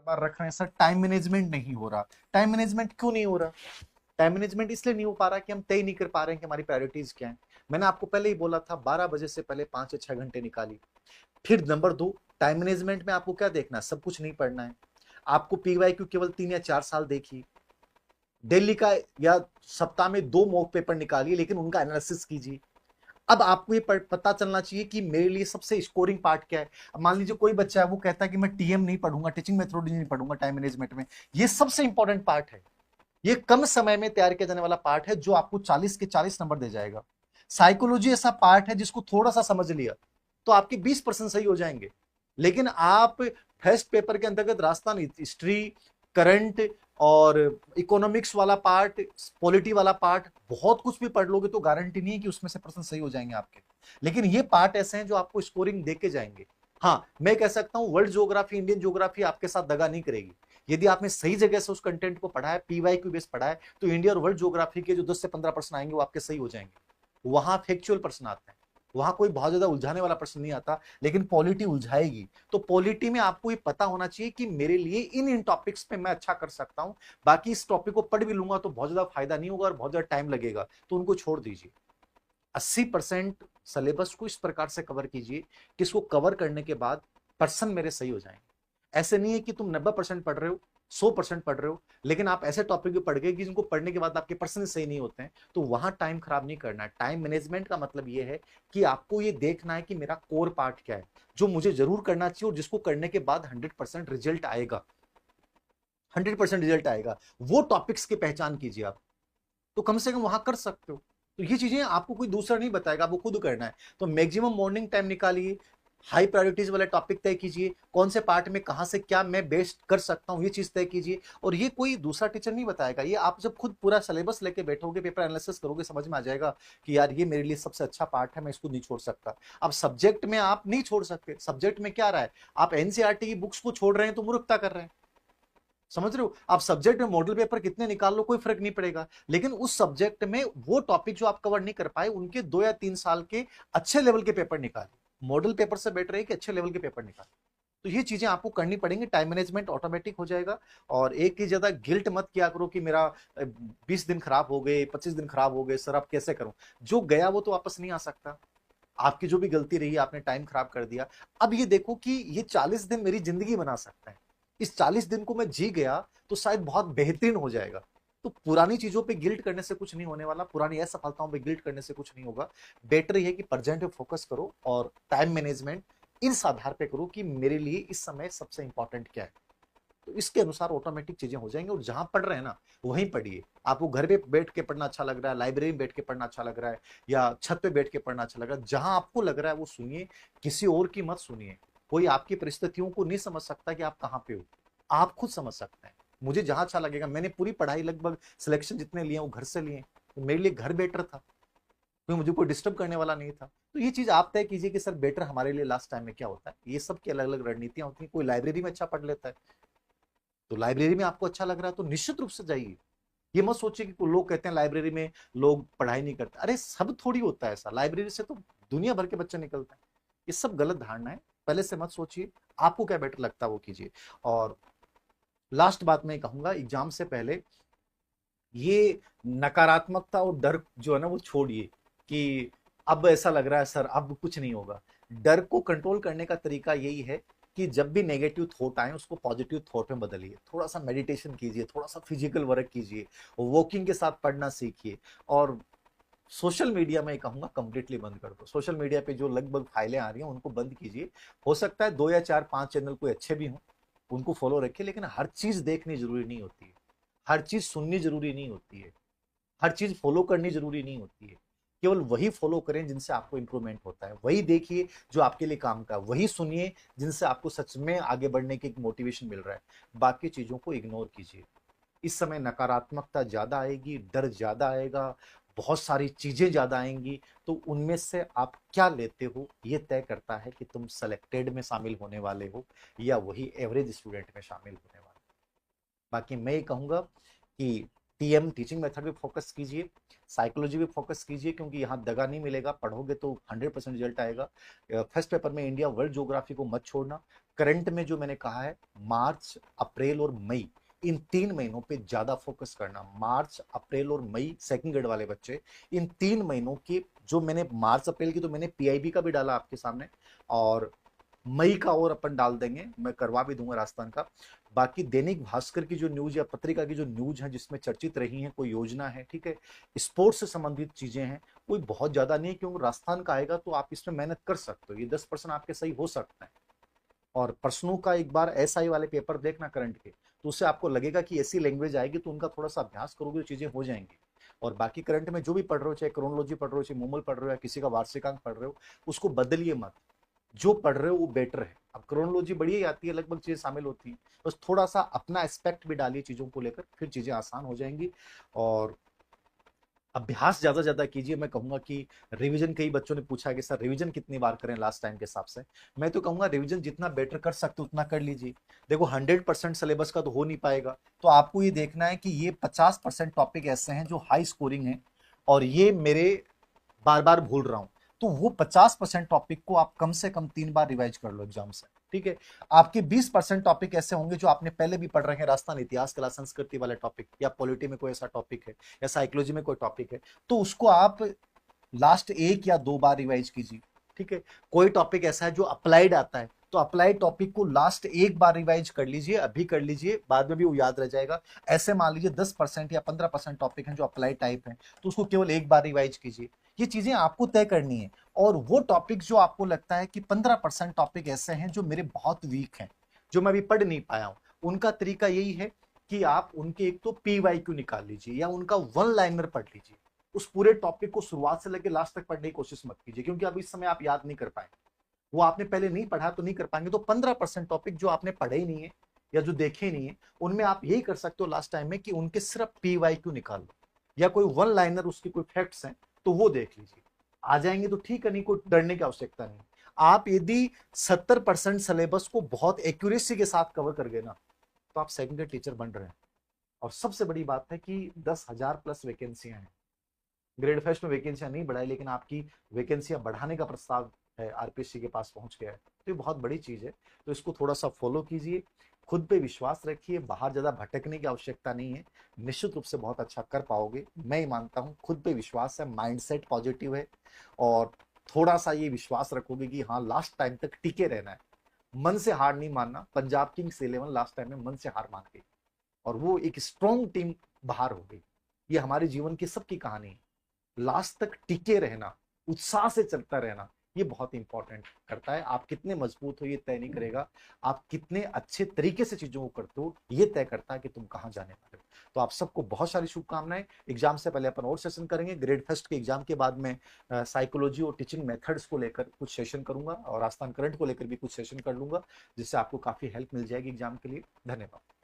बार रख रहे हैं सर टाइम मैनेजमेंट नहीं हो रहा। टाइम मैनेजमेंट क्यों नहीं हो रहा? टाइम मैनेजमेंट इसलिए नहीं हो पा रहा कि हम तय नहीं कर पा रहे हैं कि हमारी प्रायोरिटीज क्या है। मैंने आपको पहले ही बोला था 12 बजे से पहले 5 या 6 घंटे निकालिए। फिर नंबर 2, टाइम मैनेजमेंट में आपको क्या देखना है? सब कुछ नहीं पढ़ना है। आपको पीवाईक्यू केवल 3 या 4 साल देखिए। दिल्ली का या सप्ताह में 2 मॉक पेपर निकालिए, लेकिन उनका एनालिसिस कीजिए। अब आपको ये पता चलना चाहिए कि मेरे लिए सबसे स्कोरिंग पार्ट क्या है। अब मान लीजिए कोई बच्चा है वो कहता है कि मैं टीएम नहीं पढ़ूंगा, टीचिंग मेथोडोलॉजी नहीं पढ़ूंगा टाइम मैनेजमेंट में। ये सबसे इंपॉर्टेंट पार्ट है। ये कम समय में तैयार किया जाने वाला पार्ट है जो आपको 40 के 40 नंबर दे जाएगा। साइकोलॉजी ऐसा पार्ट है जिसको थोड़ा सा समझ लिया तो आपके 20% सही हो जाएंगे। लेकिन आप फर्स्ट पेपर के अंतर्गत राजस्थान हिस्ट्री, करंट और इकोनॉमिक्स वाला पार्ट, पॉलिटी वाला पार्ट बहुत कुछ भी पढ़ लोगे तो गारंटी नहीं है कि उसमें से प्रश्न सही हो जाएंगे आपके। लेकिन ये पार्ट ऐसे हैं जो आपको स्कोरिंग दे के जाएंगे। हाँ, मैं कह सकता हूं वर्ल्ड ज्योग्राफी, इंडियन ज्योग्राफी आपके साथ दगा नहीं करेगी। यदि आपने सही जगह से उस कंटेंट को पढ़ा है, पीवाईक्यू बेस पढ़ा है, तो इंडिया और वर्ल्ड ज्योग्राफी के जो 10 से 15 प्रश्न आएंगे वो आपके सही हो जाएंगे। वहां फैक्चुअल प्रश्न आते हैं, वहां कोई बहुत ज्यादा उलझाने वाला प्रश्न नहीं आता। लेकिन पॉलिटी उलझाएगी, तो पॉलिटी में आपको ये पता होना चाहिए कि मेरे लिए इन इन टॉपिक्स पे मैं अच्छा कर सकता हूं। बाकी इस टॉपिक को पढ़ भी लूंगा तो बहुत ज्यादा फायदा नहीं होगा और बहुत ज्यादा टाइम लगेगा, तो उनको छोड़ दीजिए। 80% सिलेबस को इस प्रकार से कवर कीजिए कि इसको कवर करने के बाद पर्सन मेरे सही हो जाएंगे। ऐसे नहीं है कि तुम 90% पढ़ रहे हो, 100% पढ़ रहे हो, लेकिन आप ऐसे टॉपिक भी पढ़ गए कि जिनको पढ़ने के बाद आपके पर्सन सही नहीं होते हैं, तो वहां टाइम खराब नहीं करना है। टाइम मैनेजमेंट का मतलब यह है कि आपको ये देखना है कि मेरा कोर पार्ट क्या है, जो मुझे जरूर करना चाहिए और जिसको करने के बाद 100% रिजल्ट आएगा। 100% रिजल्ट आएगा, वो टॉपिक्स की पहचान कीजिए आप, तो कम से कम वहां कर सकते हो। तो ये चीजें आपको कोई दूसरा नहीं बताएगा, आपको खुद करना है। तो मैक्सिमम मॉर्निंग टाइम निकालिए, हाई प्रायोरिटीज वाले टॉपिक तय कीजिए, कौन से पार्ट में कहां से क्या मैं बेस्ट कर सकता हूं, ये चीज तय कीजिए। और ये कोई दूसरा टीचर नहीं बताएगा, ये आप जब खुद पूरा सिलेबस लेके बैठोगे, पेपर एनालिसिस करोगे, समझ में आ जाएगा कि यार ये मेरे लिए सबसे अच्छा पार्ट है, मैं इसको नहीं छोड़ सकता। अब सब्जेक्ट में आप नहीं छोड़ सकते, सब्जेक्ट में क्या रहा है, आप एनसीईआरटी की बुक्स को छोड़ रहे हैं तो मूर्खता कर रहे हैं। समझ रहे हो? आप सब्जेक्ट में मॉडल पेपर कितने निकाल लो कोई फर्क नहीं पड़ेगा, लेकिन उस सब्जेक्ट में वो टॉपिक जो आप कवर नहीं कर पाए उनके 2 या 3 साल के अच्छे लेवल के पेपर निकाले। मॉडल पेपर से बेटर है कि अच्छे लेवल के पेपर निकाले। तो ये चीजें आपको करनी पड़ेंगी, टाइम मैनेजमेंट ऑटोमेटिक हो जाएगा। और एक ही ज्यादा गिल्ट मत किया करो कि मेरा 20 दिन खराब हो गए, 25 दिन खराब हो गए, सर अब कैसे करूं? जो गया वो तो वापस नहीं आ सकता। आपकी जो भी गलती रही, आपने टाइम खराब कर दिया। अब ये देखो कि ये 40 दिन मेरी जिंदगी बना सकता है। इस 40 दिन को मैं जी गया तो शायद बहुत बेहतरीन हो जाएगा। तो पुरानी चीजों पे गिल्ट करने से कुछ नहीं होने वाला, पुरानी असफलताओं पे गिल्ट करने से कुछ नहीं होगा। बेटर ये है कि प्रेजेंट पे फोकस करो और टाइम मैनेजमेंट इस आधार पे करो कि मेरे लिए इस समय सबसे इंपॉर्टेंट क्या है। तो इसके अनुसार ऑटोमेटिक चीजें हो जाएंगी। और जहां पढ़ रहे हैं ना वहीं पढ़िए। आपको घर पे बैठ के पढ़ना अच्छा लग रहा है, लाइब्रेरी में बैठ के पढ़ना अच्छा लग रहा है, या छत पे बैठ के पढ़ना अच्छा लग रहा है, जहां आपको लग रहा है वो सुनिए, किसी और की मत सुनिए। कोई आपकी परिस्थितियों को नहीं समझ सकता कि आप कहाँ पे हो, आप खुद समझ सकते हैं। मुझे जहां अच्छा लगेगा, मैंने पूरी पढ़ाई लगभग सिलेक्शन जितने लिए वो घर से लिए, तो मेरे लिए घर बेटर था, क्योंकि मुझे कोई डिस्टर्ब करने वाला नहीं था। तो ये चीज आप तय कीजिए कि सर बेटर हमारे लिए लास्ट टाइम में क्या होता है। ये सब की अलग अलग रणनीतियां होती हैं। कोई लाइब्रेरी में अच्छा पढ़ लेता है, तो लाइब्रेरी में आपको अच्छा लग रहा है तो निश्चित रूप से जाइए। ये मत सोचिए कि लोग कहते हैं लाइब्रेरी में लोग पढ़ाई नहीं करते, अरे सब थोड़ी होता है ऐसा, लाइब्रेरी से तो दुनिया भर के बच्चे निकलते हैं। ये सब गलत धारणा है, पहले से मत सोचिए, आपको क्या बेटर लगता है वो कीजिए। और लास्ट बात मैं कहूंगा, एग्जाम से पहले ये नकारात्मकता और डर जो है ना वो छोड़िए कि अब ऐसा लग रहा है सर अब कुछ नहीं होगा। डर को कंट्रोल करने का तरीका यही है कि जब भी नेगेटिव थॉट आए उसको पॉजिटिव थॉट में बदलिए। थोड़ा सा मेडिटेशन कीजिए, थोड़ा सा फिजिकल वर्क कीजिए, वॉकिंग के साथ पढ़ना सीखिए। और सोशल मीडिया में कहूंगा कंप्लीटली बंद कर दो। सोशल मीडिया पे जो लगभग फाइलें आ रही हैं उनको बंद कीजिए। हो सकता है 2 या 4 5 चैनल कोई अच्छे भी हों, उनको फॉलो रखिए, लेकिन हर चीज देखनी जरूरी नहीं होती है, हर चीज सुननी जरूरी नहीं होती है, हर चीज फॉलो करनी जरूरी नहीं होती है। केवल वही फॉलो करें जिनसे आपको इंप्रूवमेंट होता है, वही देखिए जो आपके लिए काम का, वही सुनिए जिनसे आपको सच में आगे बढ़ने की एक मोटिवेशन मिल रहा है। बाकी चीजों को इग्नोर कीजिए। इस समय नकारात्मकता ज्यादा आएगी, डर ज्यादा आएगा, बहुत सारी चीजें ज्यादा आएंगी। तो उनमें से आप क्या लेते हो ये तय करता है कि तुम सेलेक्टेड में शामिल होने वाले हो या वही एवरेज स्टूडेंट में शामिल होने वाले हो। बाकी मैं ये कहूंगा कि टीएम टीचिंग मेथड पे फोकस कीजिए, साइकोलॉजी पे फोकस कीजिए, क्योंकि यहाँ दगा नहीं मिलेगा, पढ़ोगे तो 100% रिजल्ट आएगा। फर्स्ट पेपर में इंडिया वर्ल्ड ज्योग्राफी को मत छोड़ना। करंट में जो मैंने कहा है, मार्च, अप्रैल और मई, इन 3 महीनों पे ज्यादा फोकस करना। मार्च, अप्रैल और मई, सेकंड ग्रेड वाले बच्चे, इन 3 महीनों की जो मैंने मार्च अप्रैल की तो मैंने पीआईबी का भी डाला आपके सामने, और मई का और अपन डाल देंगे, मैं करवा भी दूंगा राजस्थान का। बाकी दैनिक भास्कर की जो न्यूज या पत्रिका की जो न्यूज है जिसमें चर्चित रही है, कोई योजना है, ठीक है, स्पोर्ट्स से संबंधित चीजें हैं, कोई बहुत ज्यादा नहीं है, क्योंकि राजस्थान का आएगा तो आप इसमें मेहनत कर सकते हो, ये 10% आपके सही हो सकता है। और प्रश्नों का एक बार एसआई वाले पेपर देखना करंट के, तो उससे आपको लगेगा कि ऐसी लैंग्वेज आएगी, तो उनका थोड़ा सा अभ्यास करोगे तो चीजें हो जाएंगी। और बाकी करंट में जो भी पढ़ रहे हो, चाहे क्रोनोलॉजी पढ़ रहे हो, चाहे मोमल पढ़ रहे हो, या किसी का वार्षिकांक पढ़ रहे हो, उसको बदलिए मत। जो पढ़ रहे हो वो बेटर है। अब क्रोनोलॉजी बढ़िया ही आती है, लगभग चीजें शामिल होती हैं, बस थोड़ा सा अपना एस्पेक्ट भी डालिए चीजों को लेकर, फिर चीजें आसान हो जाएंगी। और अभ्यास ज्यादा ज्यादा कीजिए। मैं कहूंगा कि रिवीजन, कई बच्चों ने पूछा कि सर रिवीजन कितनी बार करें लास्ट टाइम के हिसाब से, मैं तो कहूंगा रिवीजन जितना बेटर कर सकते उतना कर लीजिए। देखो 100% सिलेबस का तो हो नहीं पाएगा, तो आपको ये देखना है कि ये 50% टॉपिक ऐसे हैं जो हाई स्कोरिंग है, और ये मेरे बार बार भूल रहा हूं, तो वो 50% टॉपिक को आप कम से कम 3 बार रिवाइज कर लो एग्जाम से, ठीक है। आपके 20% टॉपिक ऐसे होंगे जो आपने पहले भी पढ़ रखे हैं, राजस्थान इतिहास, कला, संस्कृति वाले टॉपिक, या पॉलिटी में कोई ऐसा टॉपिक है, या साइकोलॉजी में कोई टॉपिक है, तो उसको आप लास्ट 1 या 2 बार रिवाइज कीजिए, ठीक है। कोई टॉपिक ऐसा है जो अप्लाइड आता है, तो अप्लाइड टॉपिक को लास्ट 1 बार रिवाइज कर लीजिए, अभी कर लीजिए, बाद में भी वो याद रह जाएगा। ऐसे मान लीजिए 10% या 15% टॉपिक हैं जो अप्लाइड टाइप हैं, तो उसको केवल 1 बार रिवाइज कीजिए। ये चीजें आपको तय करनी है। और वो टॉपिक जो आपको लगता है कि 15% टॉपिक ऐसे हैं जो मेरे बहुत वीक हैं, जो मैं अभी पढ़ नहीं पाया हूं, उनका तरीका यही है कि आप उनके एक तो पीवाईक्यू निकाल लीजिए, या उनका वन लाइनर पढ़ लीजिए। उस पूरे टॉपिक को शुरुआत से लेकर लास्ट तक पढ़ने की कोशिश मत कीजिए, क्योंकि अब इस समय आप याद नहीं कर पाएंगे, वो आपने पहले नहीं पढ़ा तो नहीं कर पाएंगे। तो 15% टॉपिक जो आपने पढ़े ही नहीं है या जो देखे ही नहीं है, उनमें आप यही कर सकते हो लास्ट टाइम में कि उनके सिर्फ पीवाईक्यू निकाल लो, या कोई वन लाइनर उसकी कोई फैक्ट्स हैं तो वो देख लीजिए। आ जाएंगे तो ठीक है, नहीं कोई डरने की आवश्यकता नहीं। आप यदि 70% सिलेबस को बहुत एक्यूरेसी के साथ कवर कर गए ना, तो आप सेकंड ग्रेड टीचर बन रहे हैं। और सबसे बड़ी बात है कि 10,000 प्लस वैकेंसियां हैं। ग्रेड फेस्ट में वैकेंसियां नहीं बढ़ाई, लेकिन आपकी वैकेंसियां बढ़ाने का प्रस्ताव है, आरपीएससी के पास पहुंच गया है, तो ये बहुत बड़ी चीज है। तो इसको थोड़ा सा फॉलो कीजिए, खुद पे विश्वास रखिए, बाहर ज्यादा भटकने की आवश्यकता नहीं है, निश्चित रूप से बहुत अच्छा कर पाओगे, मैं ही मानता हूँ। खुद पे विश्वास है, माइंडसेट पॉजिटिव है, और थोड़ा सा ये विश्वास रखोगे कि हाँ लास्ट टाइम तक टिके रहना है, मन से हार नहीं मानना। पंजाब किंग्स 11 लास्ट टाइम में मन से हार मान गई, और वो एक स्ट्रॉन्ग टीम बाहर हो गई। ये हमारे जीवन की सबकी कहानी है। लास्ट तक टिके रहना, उत्साह से चलता रहना, ये बहुत इंपॉर्टेंट करता है। आप कितने मजबूत हो ये तय नहीं करेगा, आप कितने अच्छे तरीके से चीजों को करते हो ये तय करता है कि तुम कहां जाने वाले हो। तो आप सबको बहुत सारी शुभकामनाएं। एग्जाम से पहले अपन और सेशन करेंगे, ग्रेड फर्स्ट के एग्जाम के बाद में साइकोलॉजी और टीचिंग मेथड्स को लेकर कुछ सेशन करूंगा, और राजस्थान करंट को लेकर भी कुछ सेशन कर लूंगा, जिससे आपको काफी हेल्प मिल जाएगी एग्जाम के लिए। धन्यवाद।